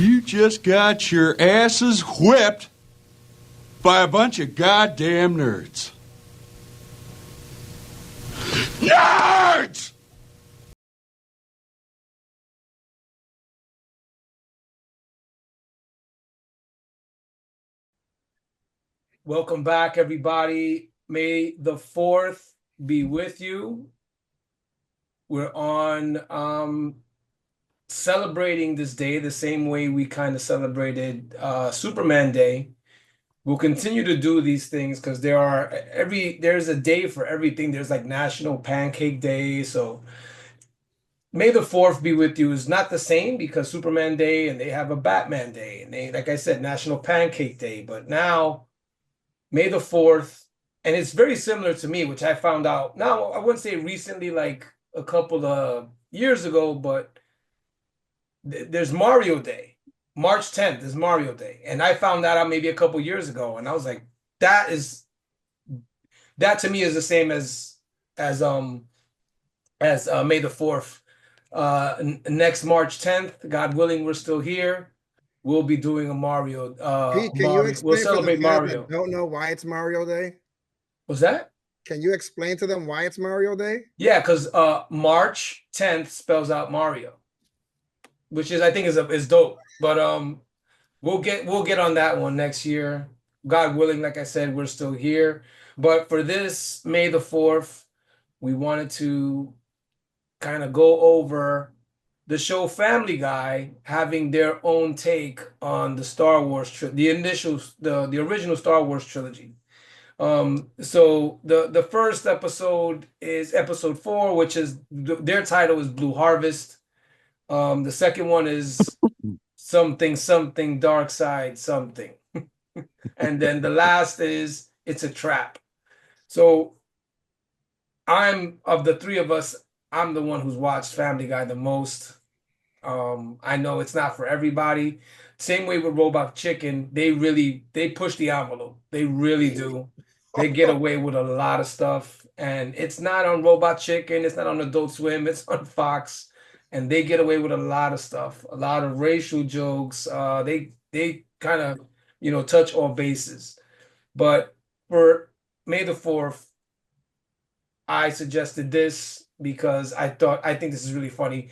You just got your asses whipped by a bunch of goddamn nerds. Nerds! Welcome back, everybody. May the 4th be with you. We're on celebrating this day the same way we kind of celebrated Superman Day. We'll continue to do these things because there's a day for everything. There's like National Pancake Day. So May the 4th be with you is not the same because Superman Day and they have a Batman Day and they, like I said, National Pancake Day. But now May the 4th, and it's very similar to me, which I found out now, I wouldn't say recently, like a couple of years ago, but there's Mario Day. March 10th is Mario Day. And I found that out maybe a couple years ago. And I was like, that to me is the same as May the 4th. Next March 10th, God willing, we're still here. We'll be doing a Mario. Pete, can you Mario. We'll explain for the celebrate fans that Mario. don't know why it's Mario Day? What's that? Can you explain to them why it's Mario Day? Yeah, because March 10th spells out Mario, which I think is dope. But we'll get on that one next year. God willing, like I said, we're still here. But for this May the 4th, we wanted to kind of go over the show Family Guy having their own take on the Star Wars the original Star Wars trilogy. So the first episode is episode 4, which is their title is Blue Harvest. The second one is something dark side something. And then the last is It's a Trap. So I'm of the three of us, I'm the one who's watched Family Guy the most. I know it's not for everybody. Same way with Robot Chicken, they push the envelope. They really do. They get away with a lot of stuff, and it's not on Robot Chicken, it's not on Adult Swim, it's on Fox, and they get away with a lot of stuff, a lot of racial jokes. They kind of touch all bases. But for May the 4th, I suggested this because I think this is really funny.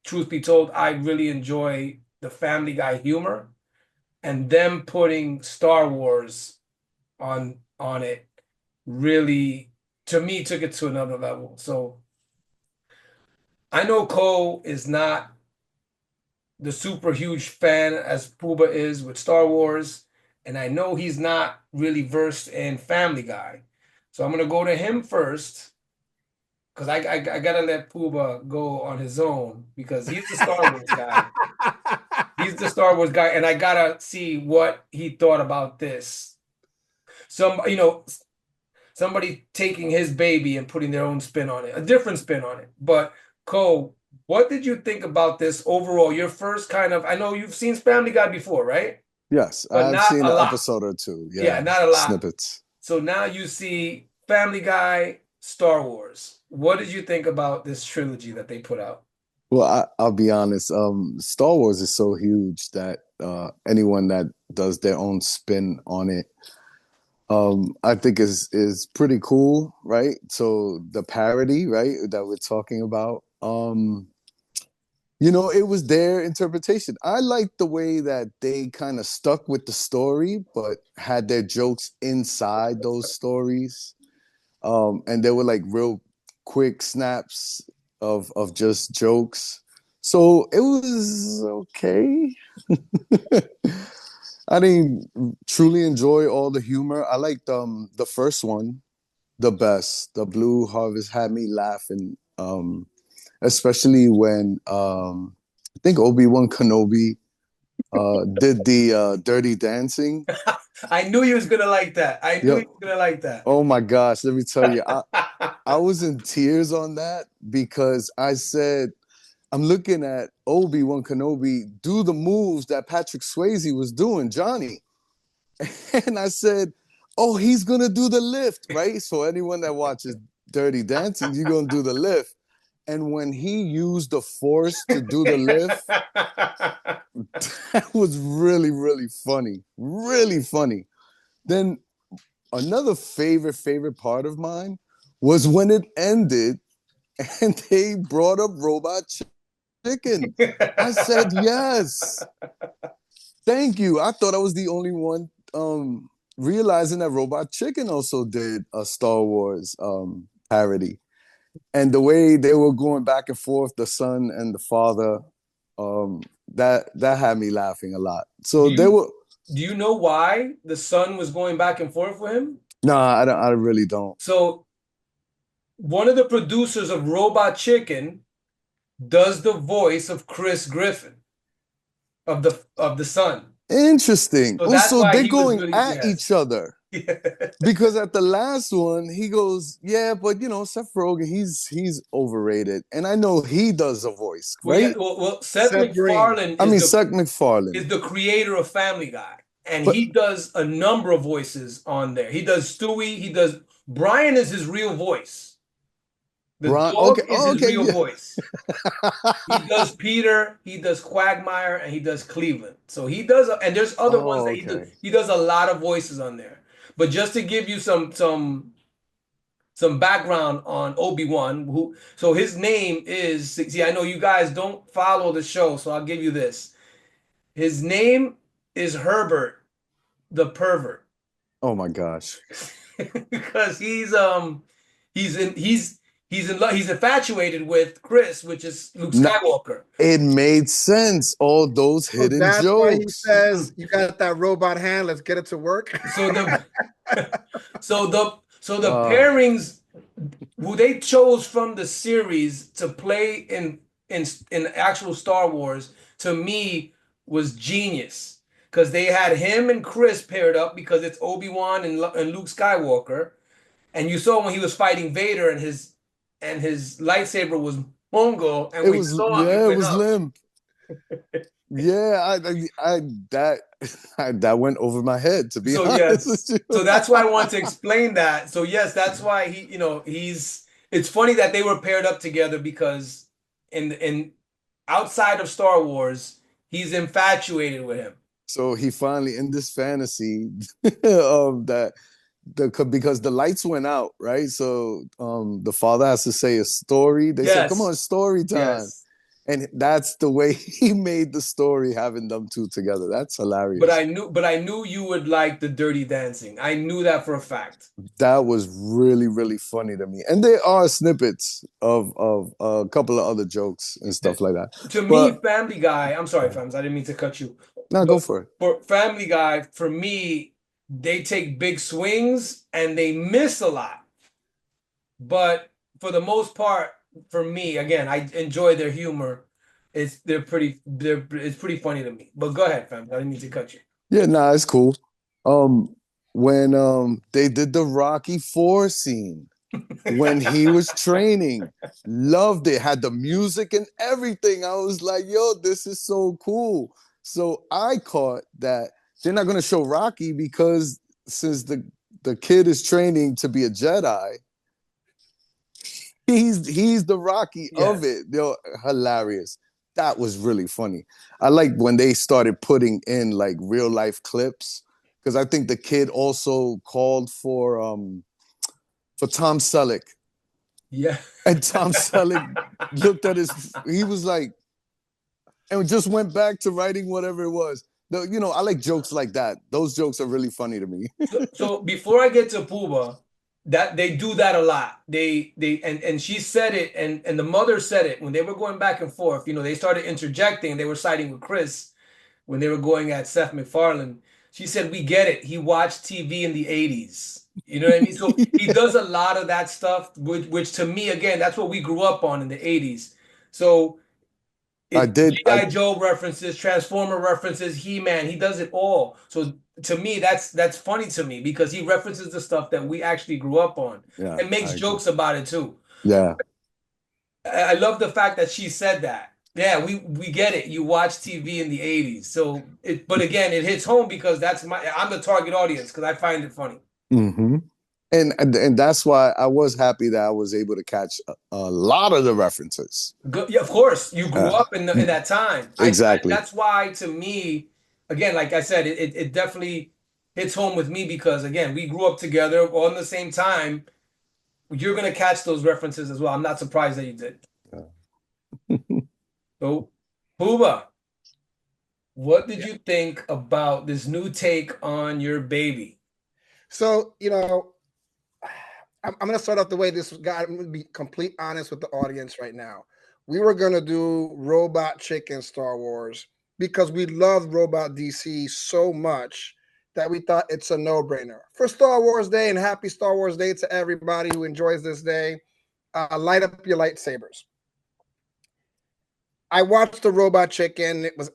Truth be told, I really enjoy the Family Guy humor, and them putting Star Wars on it really, to me, took it to another level. So I know Cole is not the super huge fan as Bubba is with Star Wars, and I know he's not really versed in Family Guy. So I'm gonna go to him first because I gotta let Pooba go on his own because he's the Star Wars guy. He's the Star Wars guy, and I gotta see what he thought about this. Somebody taking his baby and putting their own spin on it, a different spin on it. But Cole, what did you think about this overall? Your first I know you've seen Family Guy before, right? Yes, But I've not seen a an lot. episode or two. Yeah, not a lot. Snippets. So now you see Family Guy, Star Wars. What did you think about this trilogy that they put out? Well, I'll be honest. Star Wars is so huge that anyone that does their own spin on it, I think is pretty cool, right? So the parody, right, that we're talking about, it was their interpretation. I liked the way that they kind of stuck with the story, but had their jokes inside those stories. And they were like real quick snaps of just jokes. So it was okay. I didn't truly enjoy all the humor. I liked the first one the best. The Blue Harvest had me laughing, especially when I think Obi-Wan Kenobi did the Dirty Dancing. I knew you was gonna like that. I knew Yep. you was gonna like that. Oh my gosh, let me tell you, I was in tears on that because I said, I'm looking at Obi-Wan Kenobi do the moves that Patrick Swayze was doing, Johnny. And I said, oh, he's going to do the lift, right? So anyone that watches Dirty Dancing, you're going to do the lift. And when he used the force to do the lift, That was really, really funny. Really funny. Then another favorite part of mine was when it ended and they brought up Robot Chicken. I said yes. Thank you. I thought I was the only one realizing that Robot Chicken also did a Star Wars parody. And the way they were going back and forth, the son and the father, that had me laughing a lot. So they were. Do you know why the son was going back and forth with him? No, I don't. I really don't. So one of the producers of Robot Chicken does the voice of Chris Griffin of the son. Interesting. So Oh, that's so why they're he was going really at each other. Because at the last one, he goes, "Yeah, but you know, Seth Rogen, he's overrated," and I know he does a voice, Well, yeah, right? well, Seth Seth Green. MacFarlane I is mean, the Seth MacFarlane, is the creator of Family Guy, and but he does a number of voices on there. He does Stewie. He does Brian is his real voice. The Brian. dog Okay, is oh, his okay, real yeah. voice. He does Peter, he does Quagmire, and he does Cleveland. So he does, and there's other ones Oh, that he does. okay. He does a lot of voices on there. But just to give you some background on Obi-Wan, so his name is, see, I know you guys don't follow the show, so I'll give you this. His name is Herbert the pervert. Oh my gosh. Because he's infatuated with Chris, which is Luke No, Skywalker. it made sense. All those So hidden that's why he jokes. says, "You got that robot hand. Let's get it to work." So the so the Uh, pairings who they chose from the series to play in actual Star Wars, to me, was genius, because they had him and Chris paired up because it's Obi-Wan and Luke Skywalker, and you saw when he was fighting Vader and his lightsaber was Mongol, and it when you was saw him, it yeah, it went was up. limp. Yeah, I that that went over my head, to be So honest yes, with you. so that's why I want to explain that. So yes, that's why it's funny that they were paired up together, because in outside of Star Wars, he's infatuated with him. So he finally in this fantasy of that because the lights went out, right? So the father has to say a story. They said, "Come on, Yes, story time." yes. And that's the way he made the story, having them two together. That's hilarious. But I knew you would like the Dirty Dancing. I knew that for a fact. That was really, really funny to me. And there are snippets of a couple of other jokes and stuff like that. To me, But Family Guy, I'm sorry, Fams, I didn't mean to cut you. now go But for it. for Family Guy, for me, they take big swings and they miss a lot. But for the most part, for me, again, I enjoy their humor. It's pretty funny to me. But go ahead, fam. I didn't mean to cut you. Yeah, nah, it's cool. When they did the Rocky Four scene when he was training, loved it, had the music and everything. I was like, yo, this is so cool. So I caught that they're not gonna show Rocky because since the kid is training to be a Jedi, he's the Rocky of Yes. it. They're hilarious. That was really funny. I like when they started putting in like real life clips, because I think the kid also called for Tom Selleck, Yeah. and Tom Selleck looked at he was like, and just went back to writing whatever it was. You know, I like jokes like that. Those jokes are really funny to me. So before I get to Pooba, that they do that a lot. And she said it, and the mother said it when they were going back and forth. They started interjecting. They were siding with Chris when they were going at Seth MacFarlane. She said, "We get it. He watched TV in the 80s." You know what I mean? So he does a lot of that stuff, which to me, again, that's what we grew up on in the 80s. So I it's did. G.I. Joe references, Transformer references, He-Man. He does it all. So to me, that's funny to me, because he references the stuff that we actually grew up on Yeah, and makes I agree. jokes about it too. Yeah, I love the fact that she said that. Yeah, we get it. You watch TV in the 80s. But again, it hits home because I'm the target audience, because I find it funny. hmm And that's why I was happy that I was able to catch a lot of the references. Good. Yeah, of course. You grew up in that time. Exactly. That's why, to me, again, like I said, it definitely hits home with me because, again, we grew up together on the same time. You're gonna catch those references as well. I'm not surprised that you did. So, Bubba, what did you think about this new take on your baby? So, I'm going to start off the way this guy. I'm going to be complete honest with the audience right now. We were going to do Robot Chicken Star Wars because we love Robot DC so much that we thought it's a no-brainer. For Star Wars Day, and happy Star Wars Day to everybody who enjoys this day. Light up your lightsabers. I watched the Robot Chicken. It was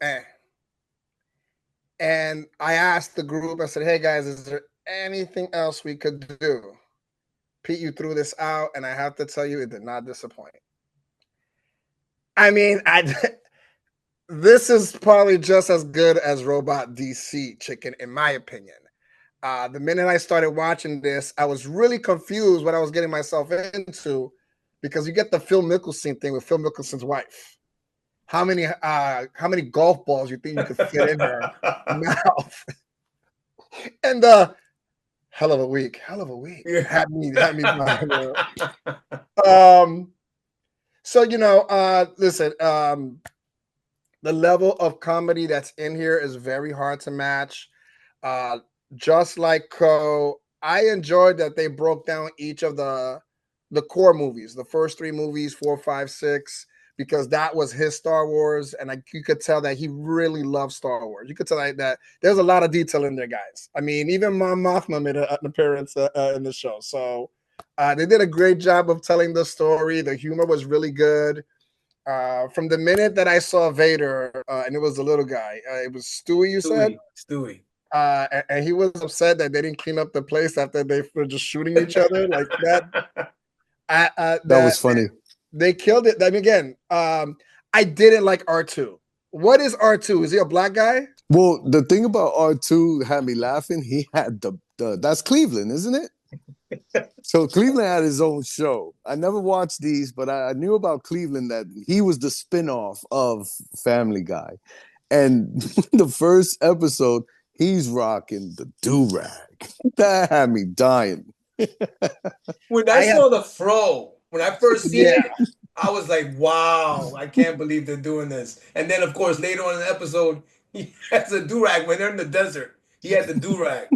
And I asked the group, I said, hey guys, is there anything else we could do? Pete, you threw this out, and I have to tell you, it did not disappoint. I mean, this is probably just as good as Robot DC Chicken, in my opinion. The minute I started watching this, I was really confused what I was getting myself into because you get the Phil Mickelson thing with Phil Mickelson's wife. How many golf balls you think you could fit in her mouth? And hell of a week. Had me So listen, the level of comedy that's in here is very hard to match. Just like I enjoyed that they broke down each of the core movies, the first 3 movies, 4, 5, 6, because that was his Star Wars, and you could tell that he really loves Star Wars. You could tell that there's a lot of detail in there, guys. I mean, even Mon Mothma made an appearance in the show, so they did a great job of telling the story. The humor was really good. From the minute that I saw Vader, and it was the little guy, it was Stewie, you said? Stewie. And he was upset that they didn't clean up the place after they were just shooting each other like that. That was funny. They killed it. I mean, again, I didn't like R2. What is R2? Is he a black guy? Well, the thing about R2 had me laughing. He had the that's Cleveland, isn't it? So Cleveland had his own show. I never watched these, but I knew about Cleveland that he was the spinoff of Family Guy. And the first episode, he's rocking the do-rag. That had me dying. When I saw the fro, when I first seen it, I was like, wow, I can't believe they're doing this. And then, of course, later on in the episode, he has a do-rag when they're in the desert. He had the do-rag.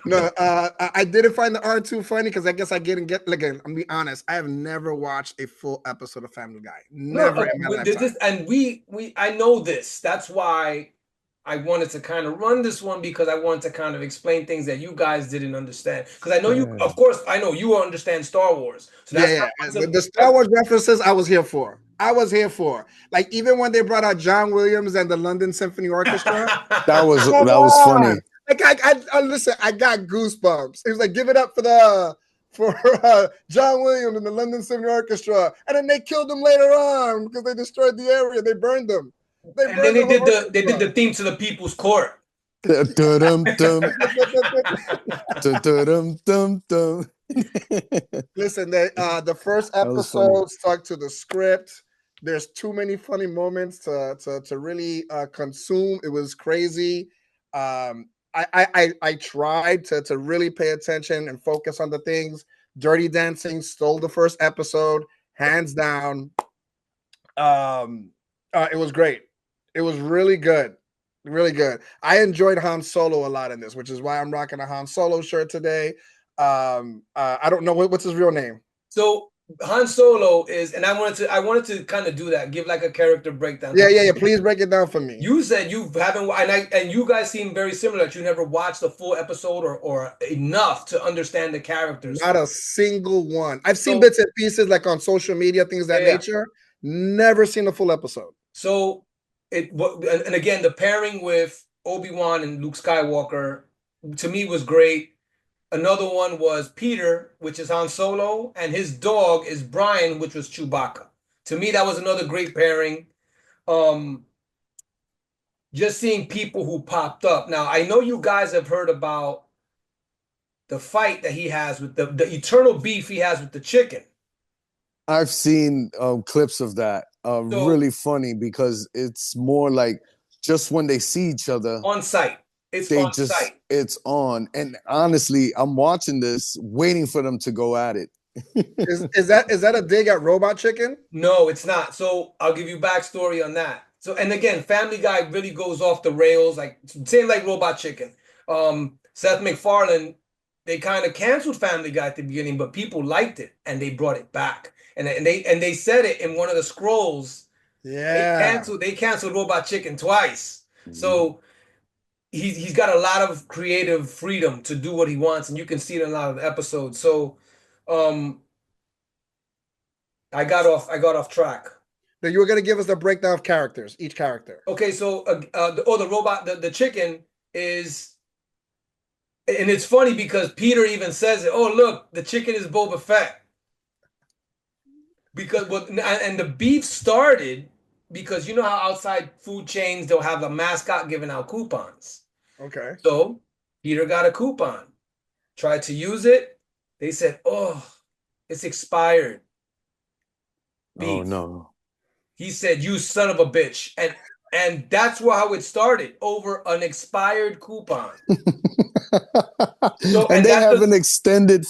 No, I didn't find the R2 funny because I guess I didn't get. Again, I'm be honest. I have never watched a full episode of Family Guy. Never in my lifetime. And I know this. That's why I wanted to kind of run this one because I wanted to kind of explain things that you guys didn't understand. Because I know you, of course, I know you understand Star Wars. So that's the Star Wars references I was here for. Like even when they brought out John Williams and the London Symphony Orchestra. that was funny. Like I listen, I got goosebumps. It was like, give it up for John Williams and the London Symphony Orchestra, and then they killed them later on because they destroyed the area. They burned them. And then they did the theme to the People's Court. Listen, the first episode stuck to the script. There's too many funny moments to really consume. It was crazy. I tried to really pay attention and focus on the things. Dirty Dancing stole the first episode, hands down. It was great. It was really good. Really good. I enjoyed Han Solo a lot in this, which is why I'm rocking a Han Solo shirt today. I don't know what's his real name. So Han Solo is, and I wanted to kind of do that, give like a character breakdown. Yeah. Please break it down for me. You said you haven't, and you guys seem very similar. That you never watched the full episode or enough to understand the characters. Not a single one. I've seen bits and pieces like on social media, things of that nature. Never seen a full episode. So and again, the pairing with Obi-Wan and Luke Skywalker to me was great. Another one was Peter, which is Han Solo, and his dog is Brian, which was Chewbacca. To me, that was another great pairing. Just seeing people who popped up. Now, I know you guys have heard about the fight that he has with the eternal beef he has with the chicken. I've seen clips of that. So Really funny because it's more like just when they see each other, on site. It's they on just site. it's on. And honestly, I'm watching this, waiting for them to go at it. Is that a dig at Robot Chicken? No, it's not. So I'll give you backstory on that. So, and again, Family Guy really goes off the rails, like same like Robot Chicken. Seth MacFarlane, they kind of canceled Family Guy at the beginning, but people liked it and they brought it back. And they said it in one of the scrolls. Yeah. They canceled Robot Chicken twice. Mhm. So he's got a lot of creative freedom to do what he wants, and you can see it in a lot of the episodes. So I got off track. Now you were gonna give us the breakdown of characters, each character. Okay, so the robot, the chicken is, and it's funny because Peter even says it. Oh, look, the chicken is Boba Fett. Because and the beef started because you know how outside food chains they'll have a mascot giving out coupons. Okay. So Peter got a coupon, tried to use it. They said, "Oh, it's expired." Beef. Oh no. He said, "You son of a bitch," and that's how it started, over an expired coupon. So, and they have an extended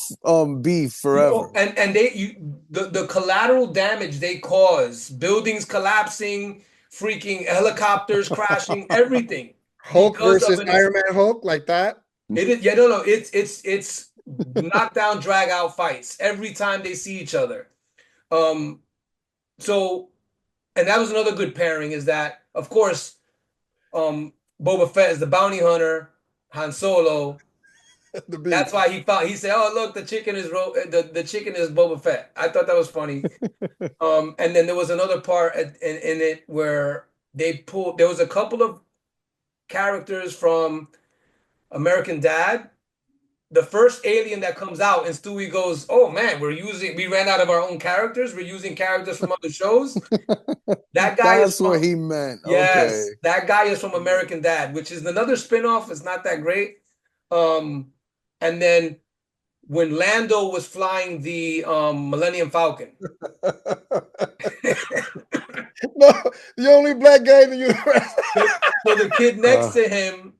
beef forever. And the collateral damage they cause, buildings collapsing, freaking helicopters crashing, everything. Hulk versus Iron Man Hulk, like that. It is, yeah, no, it's knockdown, drag out fights every time they see each other. So, and that was another good pairing, is that, of course, Boba Fett is the bounty hunter, Han Solo. That's why he said, "Oh, look, the chicken is the chicken is Boba Fett." I thought that was funny. And then there was another part in it where there was a couple of characters from American Dad. The first alien that comes out, and Stewie goes, "Oh man, we ran out of our own characters. We're using characters from other shows." That guy That's what he meant. Yes, okay. That guy is from American Dad, which is another spinoff. It's not that great. And then when Lando was flying the Millennium Falcon. No, the only black guy in the universe. So the kid next to him,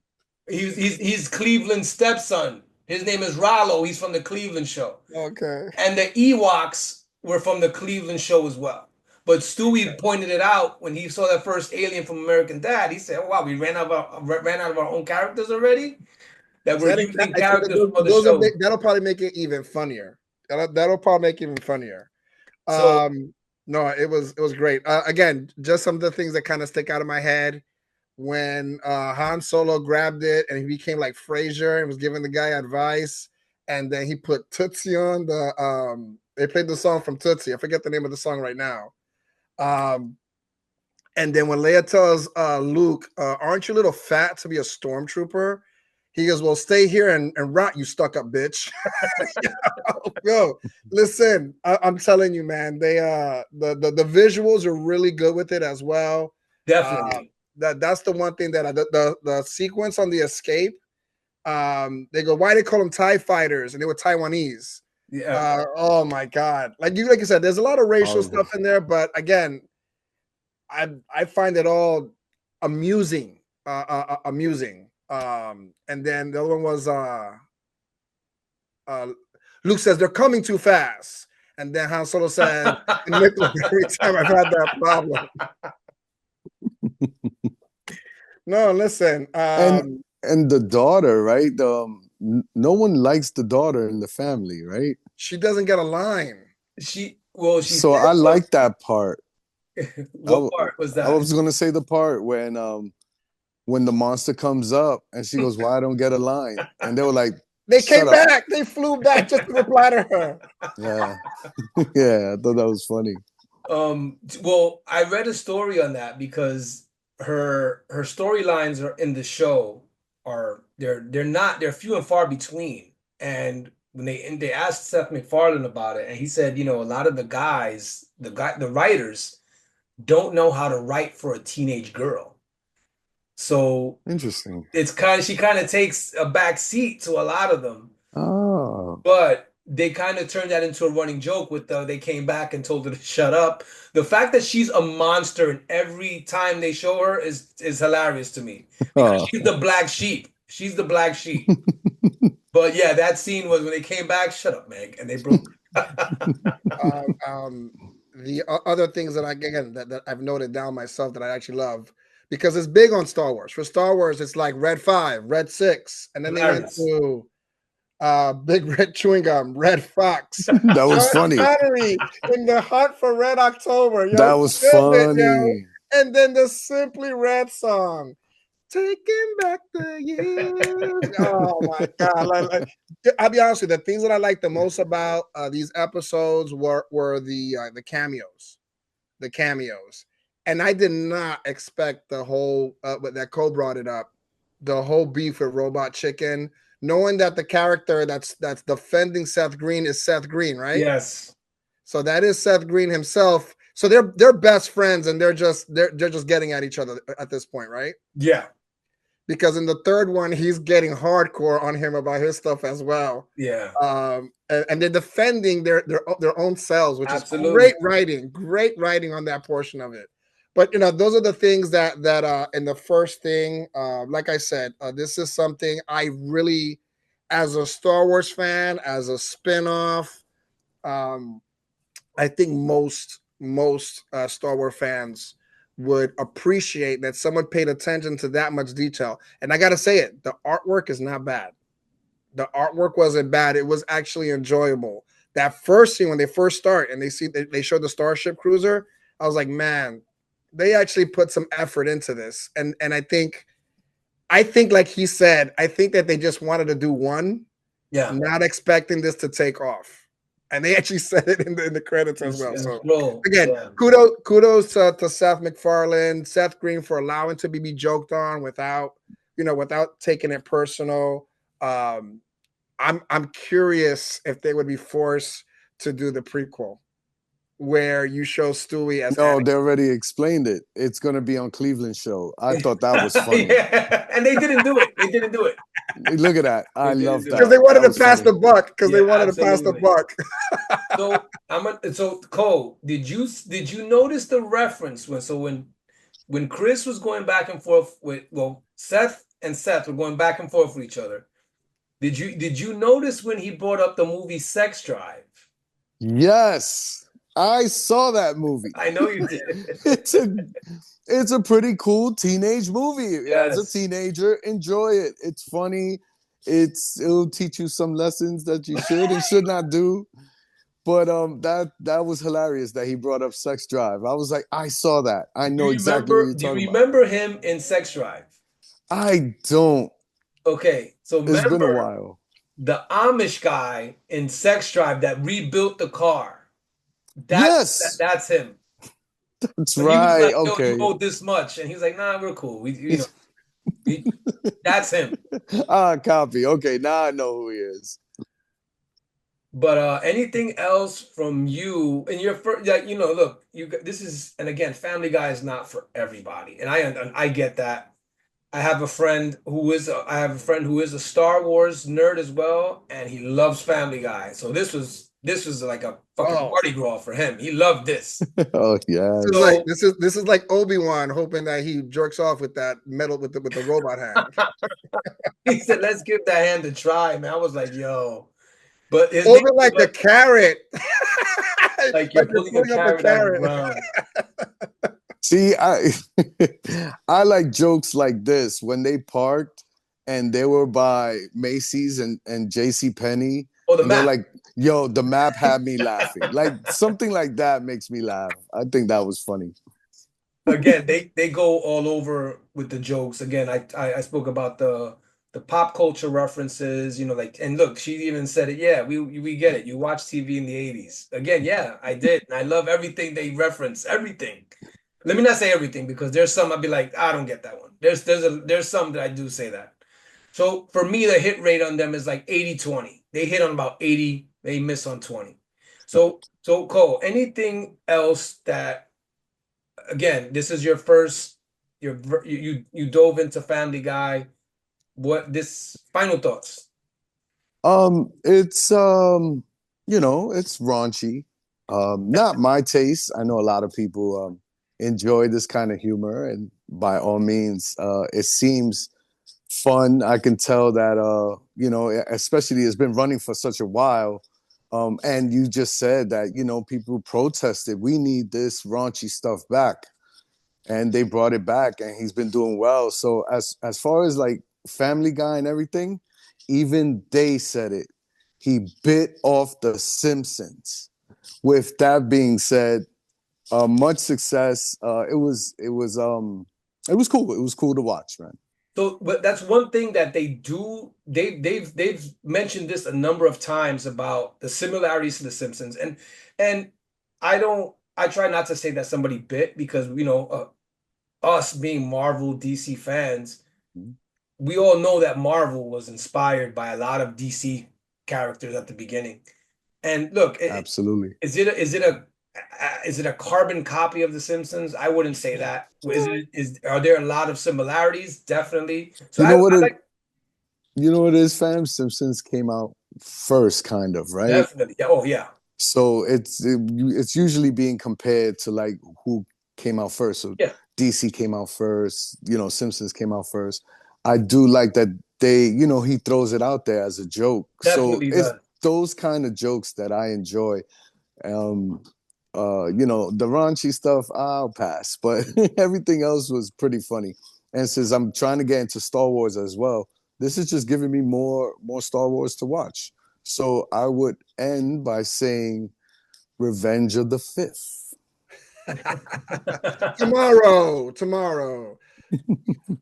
he's Cleveland's stepson. His name is Rollo. He's from the Cleveland show. Okay. And the Ewoks were from the Cleveland show as well. But Stewie pointed it out when he saw that first alien from American Dad. He said, "Oh wow, we ran out of our own characters already. That we're using characters from other shows." That'll probably make it even funnier. That'll probably make it even funnier. So, no, it was great. Again, just some of the things that kind of stick out of my head when Han Solo grabbed it and he became like Frasier and was giving the guy advice, and then he put Tootsie on the they played the song from Tootsie. I forget the name of the song right now. And then when Leia tells Luke, "Aren't you a little fat to be a stormtrooper?" He goes, "Well, stay here and rot, you stuck up bitch." Yo, listen, I'm telling you, man, they the visuals are really good with it as well. definitely. That's the one thing that the sequence on the escape. They go, "Why they call them TIE fighters?" And they were Taiwanese. Yeah. Oh my god, like you said, there's a lot of racial stuff in there, but again, I find it all amusing. Amusing. And then the other one was Luke says they're coming too fast, and then Han Solo said, "Every time I've had that problem." No, listen. And the daughter, right? No one likes the daughter in the family, right? She doesn't get a line. So I like that part. What part was that? I was gonna say the part when the monster comes up and she goes, "Why I don't get a line?" And they were like, they came back. They flew back just to reply to her. Yeah. Yeah, I thought that was funny. Well, I read a story on that because her storylines are in the show they're few and far between. And when they asked Seth MacFarlane about it, and he said, a lot of the writers don't know how to write for a teenage girl. So interesting. She kind of takes a back seat to a lot of them. Oh. Oh. But they kind of turned that into a running joke with they came back and told her to shut up. The fact that she's a monster and every time they show her is hilarious to me because Oh. she's the black sheep. She's the black sheep. But yeah, that scene was when they came back. Shut up, Meg, and they broke. The other things that that I've noted down myself that I actually love because it's big on Star Wars. For Star Wars, it's like Red 5, Red 6, and then they went Hilarious. to Big Red Chewing Gum, Red Fox. That was Sean funny. Connery in the Hunt for Red October. Yo, That was killed it, yo. funny. And then the Simply Red song. Taking back the years. Oh my God. I'll be honest with you, the things that I like the most about these episodes were the cameos. The cameos. And I did not expect the whole but that Cole brought it up, the whole beef with Robot Chicken, knowing that the character that's defending Seth Green is Seth Green, right? Yes. So that is Seth Green himself. So they're best friends and they're just getting at each other at this point, right? Yeah. Because in the third one, he's getting hardcore on him about his stuff as well. Yeah. And they're defending their own selves, which Absolutely. is great writing on that portion of it. But those are the things that in the first thing, like I said, this is something I really, as a Star Wars fan, as a spinoff, I think most Star Wars fans would appreciate that someone paid attention to that much detail. And I got to say it, the artwork is not bad. The artwork wasn't bad. It was actually enjoyable. That first scene when they first start and they show the Starship Cruiser, I was like, man, they actually put some effort into this. And I think like he said, I think that they just wanted to do one, not expecting this to take off. And they actually said it in the credits as well. So again, kudos to Seth MacFarlane, Seth Green for allowing to be joked on without taking it personal. I'm curious if they would be forced to do the prequel where you show Stewie as No, Anakin. they already explained it. It's gonna be on Cleveland show. I thought that was funny. Yeah, and they didn't do it. They didn't do it. Look at that. I love that. Because they wanted to pass the buck. Because they wanted to pass the buck. So Cole, did you notice the reference when Chris was going back and forth with Seth were going back and forth with each other? Did you notice when he brought up the movie Sex Drive? Yes. I saw that movie. I know you did. It's a pretty cool teenage movie. Yes. As a teenager, enjoy it. It's funny. It'll teach you some lessons that you should and should not do. But that was hilarious that he brought up Sex Drive. I was like, I saw that. I know exactly what you're talking about. Do you remember him in Sex Drive? I don't. Okay, so it's been a while. The Amish guy in Sex Drive that rebuilt the car. Yes, that's him. That's right. Like, okay, you owe this much, and he was like, "Nah, we're cool. That's him." Copy. Okay, now I know who he is. But anything else from you in your first? Look, this is, and again, Family Guy is not for everybody, and I get that. I have a friend who is a Star Wars nerd as well, and he loves Family Guy. So this was like a fucking party girl for him. He loved this. Oh yeah. This is like Obi-Wan hoping that he jerks off with that metal with the robot hand. He said, "Let's give that hand a try, man." I was like, "Yo," but hold it like a carrot. like you're pulling a carrot out of the ground. See, I like jokes like this when they parked and they were by Macy's and JCPenney. Oh, the and map. They're like, yo, the map had me laughing. Like something like that makes me laugh. I think that was funny. Again, they go all over with the jokes. Again, I spoke about the pop culture references, and look, she even said it. Yeah, we get it. You watch TV in the 80s. Again, yeah, I did. And I love everything they reference, everything. Let me not say everything because there's some I'd be like, I don't get that one. There's some that I do say that. So for me, the hit rate on them is like 80-20. They hit on about 80, they miss on 20. So Cole, anything else that, again, this is your first, you dove into Family Guy. What this final thoughts? It's it's raunchy. Not my taste. I know a lot of people enjoy this kind of humor, and by all means, it seems fun. I can tell that especially it's been running for such a while. And you just said that, people protested. We need this raunchy stuff back. And they brought it back, and he's been doing well. So as far as like Family Guy and everything, even they said it. He bit off the Simpsons. With that being said, much success. It was cool. It was cool to watch, man. So, but that's one thing that they do. They've mentioned this a number of times about the similarities to The Simpsons, and I try not to say that somebody bit because us being Marvel DC fans, we all know that Marvel was inspired by a lot of DC characters at the beginning. And look, Absolutely. is it a carbon copy of The Simpsons? I wouldn't say that. Are there a lot of similarities? Definitely. So You know what I it like you know what it is, fam? Simpsons came out first, kind of, right? definitely. Yeah, oh yeah. So it's usually being compared to like who came out first. So Yeah. DC came out first, Simpsons came out first. I do like that he throws it out there as a joke. Definitely So it's does. those kind of jokes that I enjoy. The raunchy stuff, I'll pass, but everything else was pretty funny. And since I'm trying to get into Star Wars as well, this is just giving me more Star Wars to watch. So I would end by saying Revenge of the Fifth. Tomorrow.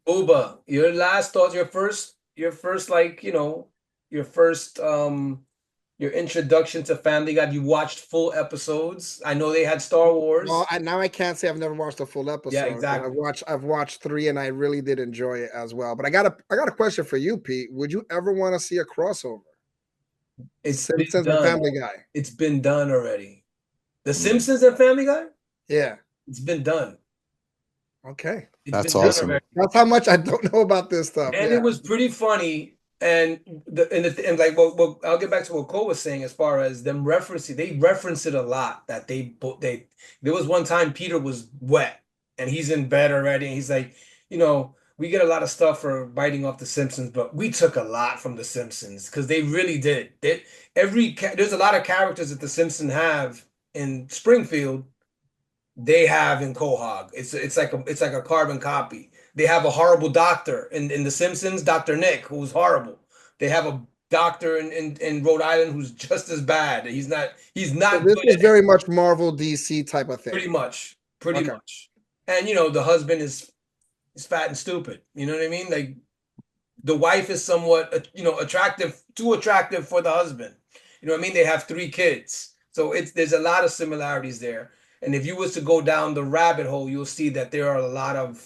Bubba, your last thoughts, your first your introduction to Family Guy. You watched full episodes. I know they had Star Wars. Well, now I can't say I've never watched a full episode. Yeah, 'cause exactly. I've watched 3 and I really did enjoy it as well. But I got a question for you, Pete. Would you ever want to see a crossover? It's been Simpsons and done. Family Guy. It's been done already. The Simpsons and Family Guy? Yeah. It's been done. Okay. It's That's been done awesome. already. That's how much I don't know about this stuff. And yeah. it was pretty funny. And like well, I'll get back to what Cole was saying as far as them referencing. They reference it a lot. That there was one time Peter was wet and he's in bed already, and he's like, we get a lot of stuff for biting off the Simpsons, but we took a lot from the Simpsons because they really did. There's a lot of characters that the Simpsons have in Springfield. They have in Quahog. It's like a carbon copy. They have a horrible doctor in The Simpsons, Dr. Nick, who's horrible. They have a doctor in Rhode Island who's just as bad. He's not So this good is at very much Marvel DC type of thing. pretty much. Pretty Okay. much. And the husband is fat and stupid. You know what I mean? Like the wife is somewhat attractive, too attractive for the husband. You know what I mean? They have 3 kids. So there's a lot of similarities there. And if you was to go down the rabbit hole, you'll see that there are a lot of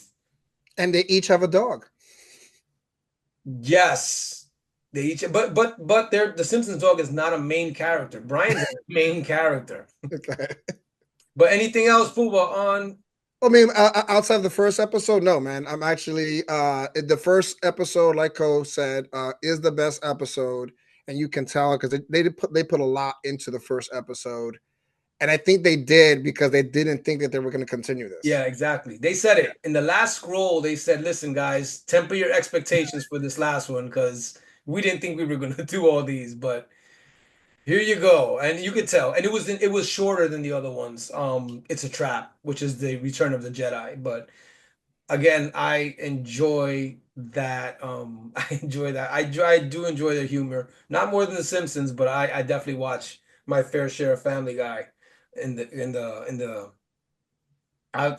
And they each have a dog. yes. They each but the Simpsons dog is not a main character. Brian's a main character. Okay. But anything else, Fuba, on I mean, outside of the first episode, no, man. I'm actually the first episode, like Cole said, is the best episode, and you can tell because they put a lot into the first episode, and I think they did because they didn't think that they were going to continue this. yeah, exactly. They said it in the last scroll. They said, "Listen, guys, temper your expectations for this last one because we didn't think we were going to do all these, but here you go." And you could tell, and it was shorter than the other ones. It's a Trap, which is the Return of the Jedi, but again, I enjoy that. I enjoy that. I do enjoy the humor, not more than The Simpsons, but I definitely watch my fair share of Family Guy. I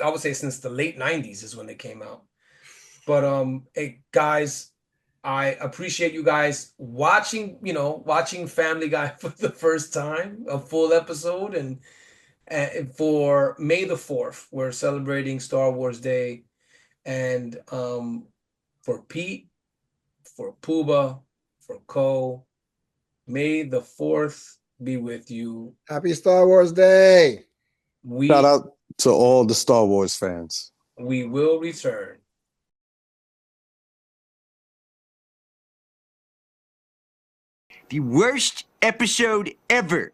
would say since the late '90s is when they came out. But hey guys, I appreciate you guys watching Family Guy for the first time, a full episode, and for May the 4th, we're celebrating Star Wars Day. And for Pete, for Puba, for Ko, may the 4th be with you. Happy Star Wars Day. Shout out to all the Star Wars fans. We will return. the worst episode ever.